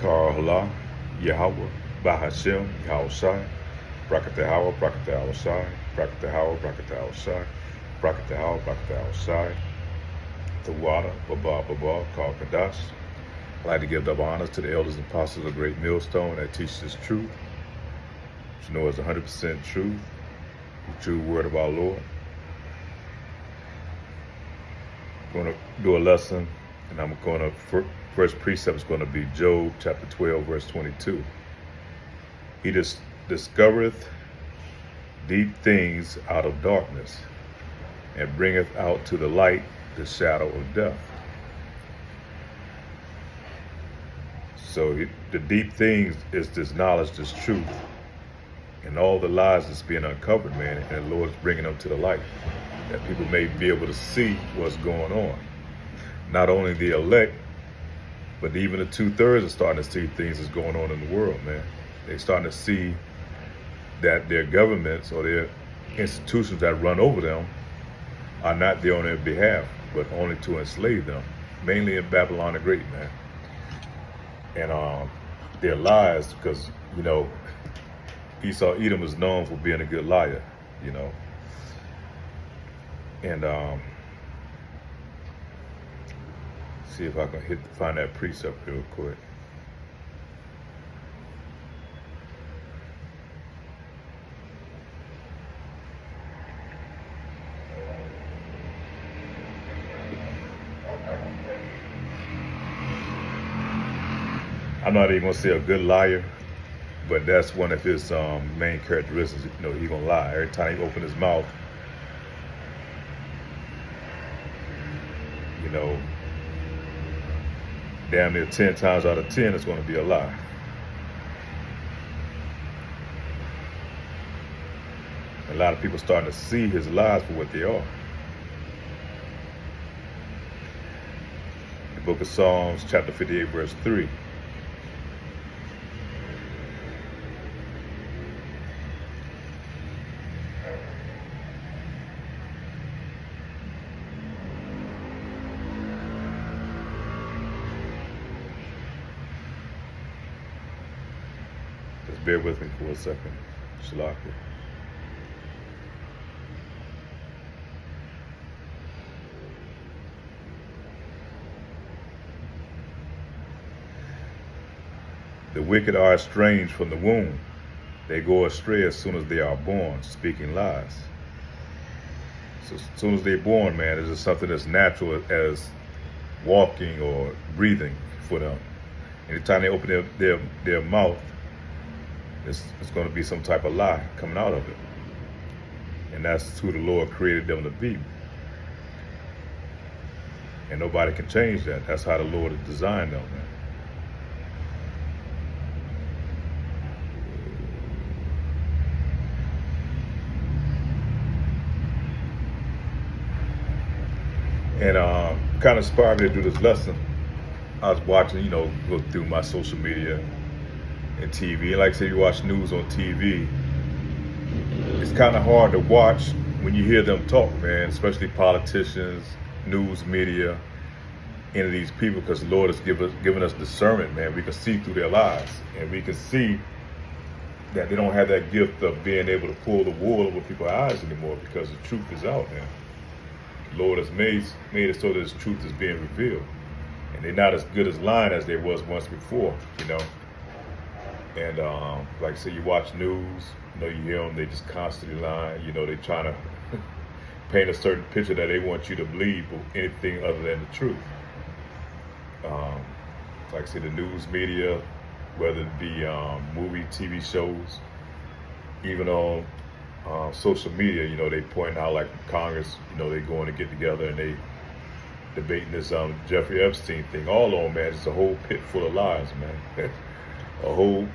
Karla, Yahweh, Bahashem, Yahushai, Brakatahawa, Brakatahawa Shai, Brakatahawa, Brakatahawa Shai, Brakatahawa, Brakatahawa Shai, the water, Baba, Baba, called Kadash. I'd like to give double honors to the elders and apostles of the Great Millstone that teach this truth, which you know is 100% truth, the true word of our Lord. I'm going to do a lesson, and I'm going to, first precept is going to be Job chapter 12, verse 22. He discovereth deep things out of darkness, and bringeth out to the light the shadow of death. So the deep things is this knowledge, this truth, and all the lies that's being uncovered, man, and the Lord's bringing them to the light, that people may be able to see what's going on. Not only the elect, but even the 2/3 are starting to see things that's going on in the world, man. They're starting to see that their governments or their institutions that run over them are not there on their behalf, but only to enslave them, mainly in Babylon the Great, man. And their lies, because, you know, Esau Edom is known for being a good liar, you know. And see if I can find that precept real quick. I'm not even gonna say a good liar, but that's one of his main characteristics. You know, he's gonna lie every time he opens his mouth. You know, damn near 10 times out of 10, it's gonna be a lie. A lot of people starting to see his lies for what they are. The book of Psalms, chapter 58, verse 3. Just bear with me for a second. Shalaka. The wicked are estranged from the womb. They go astray as soon as they are born, speaking lies. So as soon as they're born, man, it's just something that's natural as walking or breathing for them. Anytime they open their mouth, it's going to be some type of lie coming out of it. And that's who the Lord created them to be. And nobody can change that. That's how the Lord has designed them, man. And kind of inspired me to do this lesson. I was watching, you know, go through my social media and TV. And like I said, you watch news on TV, it's kind of hard to watch when you hear them talk, man, especially politicians, news media, any of these people, because the Lord has given us discernment, man. We can see through their lies, and we can see that they don't have that gift of being able to pull the wool over people's eyes anymore, because the truth is out now. The Lord has made it so that His truth is being revealed. And they're not as good as lying as they was once before, you know. And like I say, you watch news, you know, you hear them, they just constantly lying. You know, they trying to paint a certain picture that they want you to believe anything other than the truth. Like I say, the news media, whether it be movie, TV shows, even on social media, you know, they point out, like Congress, you know, they going to get together and they debating this Jeffrey Epstein thing. All on, man, it's a whole pit full of lies, man. A whole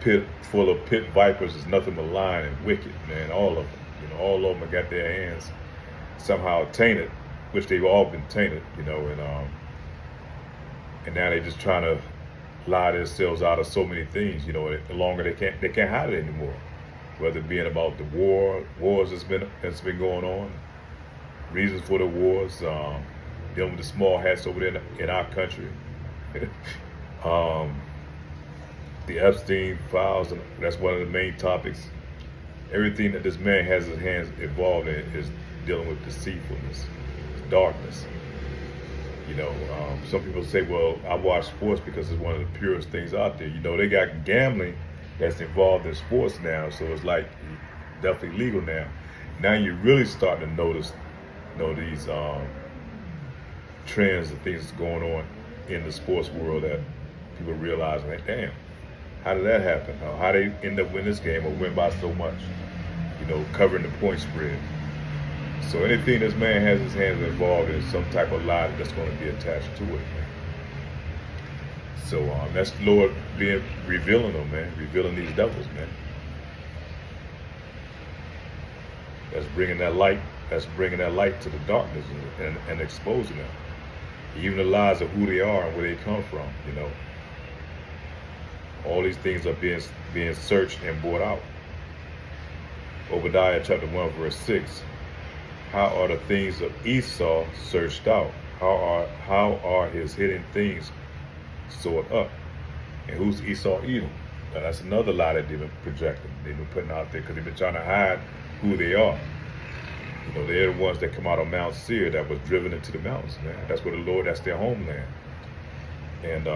pit full of pit vipers is nothing but lying and wicked, man. All of them, you know, all of them have got their hands somehow tainted, which they've all been tainted, you know, and now they're just trying to lie themselves out of so many things, you know. The longer they can't hide it anymore. Whether it being about the wars that's been going on, reasons for the wars, dealing with the small hats over there in our country, the Epstein files, and that's one of the main topics. Everything that this man has his hands involved in is dealing with deceitfulness, darkness. Some people say, well, I watch sports because it's one of the purest things out there. They got gambling that's involved in sports now, so it's like definitely legal now. Now you're really starting to notice, these trends and things that's going on in the sports world that people realize, like, damn, how did that happen? How they end up winning this game or win by so much? Covering the point spread. So anything this man has his hands involved in, some type of lie that's going to be attached to it, man. So that's the Lord revealing them, man, revealing these devils, man. That's bringing that light. That's bringing that light to the darkness and exposing them. Even the lies of who they are and where they come from. All these things are being searched and brought out. Obadiah chapter 1 verse 6. How are the things of Esau searched out? How are his hidden things stored up? And who's Esau Edom? Now, that's another lie that they've been projecting. They've been putting out there because they've been trying to hide who they are. They're the ones that come out of Mount Seir that was driven into the mountains, man. That's where the Lord, that's their homeland. And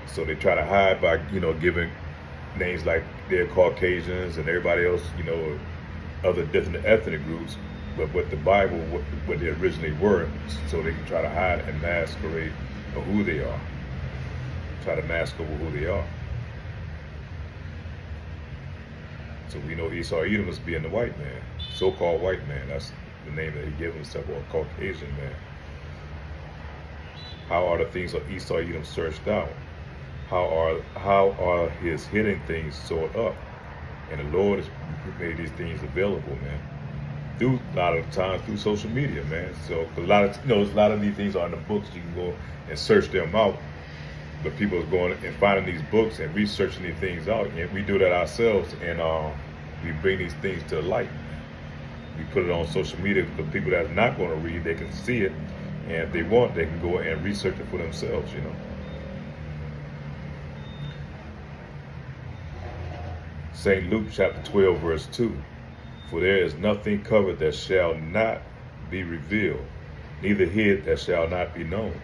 so they try to hide by, giving names like they're Caucasians and everybody else, other different ethnic groups, but what the Bible, what they originally were, so they can try to hide and masquerade of who they are. Try to mask over who they are. So we know Esau Edom as being the white man, so-called white man. That's the name that he gave himself, or Caucasian man. How are the things of Esau Edom searched out? How are his hidden things stored up? And the Lord has made these things available, man. Through a lot of times through social media, man. So a lot of these things are in the books. You can go and search them out. But people are going and finding these books and researching these things out. And we do that ourselves, and we bring these things to the light. We put it on social media for people that's not going to read. They can see it, and if they want, they can go and research it for themselves. St. Luke chapter 12 verse 2. For there is nothing covered that shall not be revealed, neither hid that shall not be known.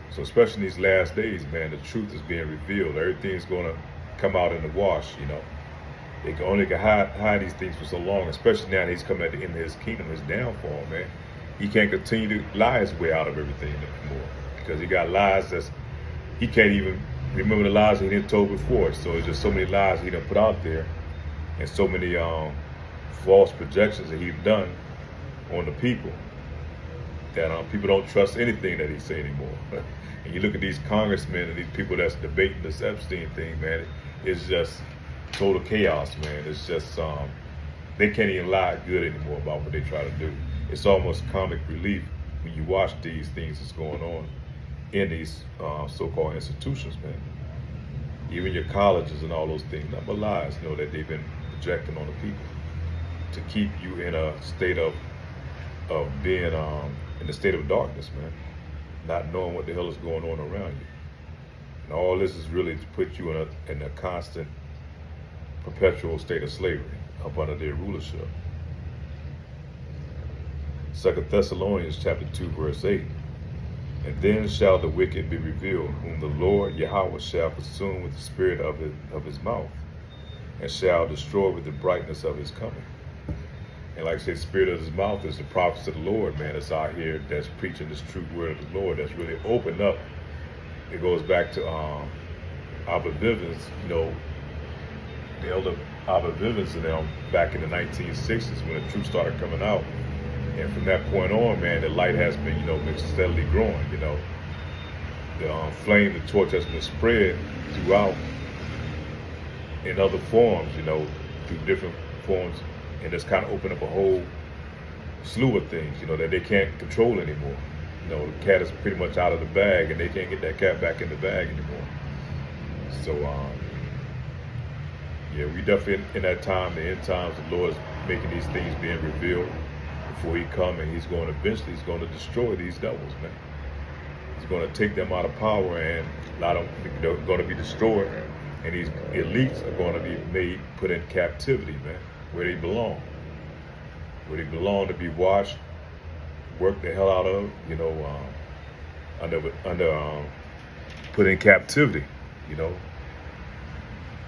So especially in these last days, man, the truth is being revealed. Everything's going to come out in the wash, They can only hide these things for so long, especially now that he's coming at the end of his kingdom, his downfall, man. He can't continue to lie his way out of everything anymore because he got lies he can't even remember the lies he didn't told before. So it's just so many lies he done put out there and so many false projections that he's done on the people that people don't trust anything that he say anymore. And you look at these congressmen and these people that's debating this Epstein thing, man, it's just total chaos, man. It's just, they can't even lie good anymore about what they try to do. It's almost comic relief when you watch these things that's going on in these so-called institutions, man. Even your colleges and all those things, nothing but lies, that they've been projecting on the people to keep you in a state of being in a state of darkness, man, not knowing what the hell is going on around you. And all this is really to put you in a constant, perpetual state of slavery up under their rulership. 2 Thessalonians chapter 2 verse 8. And then shall the wicked be revealed, whom the Lord Yahweh shall consume with the spirit of his mouth, and shall destroy with the brightness of his coming. And like I said, the spirit of his mouth is the prophets of the Lord, man, that's out here, that's preaching this true word of the Lord, that's really opened up. It goes back to Abba Bivens, the elder Abba Bivens and them back in the 1960s when the truth started coming out. And from that point on, man, the light has been, been steadily growing, The flame, the torch has been spread throughout in other forms, through different forms. And it's kind of opened up a whole slew of things, that they can't control anymore. The cat is pretty much out of the bag, and they can't get that cat back in the bag anymore. So, yeah, we definitely in that time, the end times, the Lord is making these things being revealed. before he come, and he's going to destroy these devils, man. He's going to take them out of power, and a lot of them are going to be destroyed, and these elites are going to be put in captivity, man, where they belong. Where they belong to be watched, worked the hell out of, put in captivity,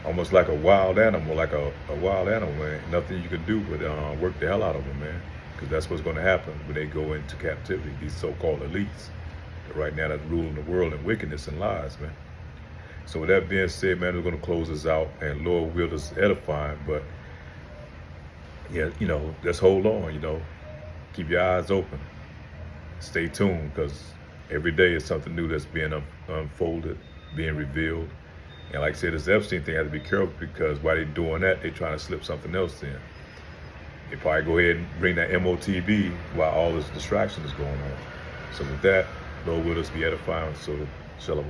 almost like a wild animal, man. Nothing you can do but work the hell out of them, man, because that's what's going to happen when they go into captivity. These so-called elites, that right now that's ruling the world in wickedness and lies, man. So with that being said, man, we're going to close this out, and Lord will is edifying, but yeah, just hold on, keep your eyes open, stay tuned, because every day is something new that's being unfolded, being revealed. And like I said, this Epstein thing, has to be careful, because while they're doing that, they're trying to slip something else in. They probably go ahead and bring that MOTB while all this distraction is going on. So with that, Lord will us be edifying, so shalom.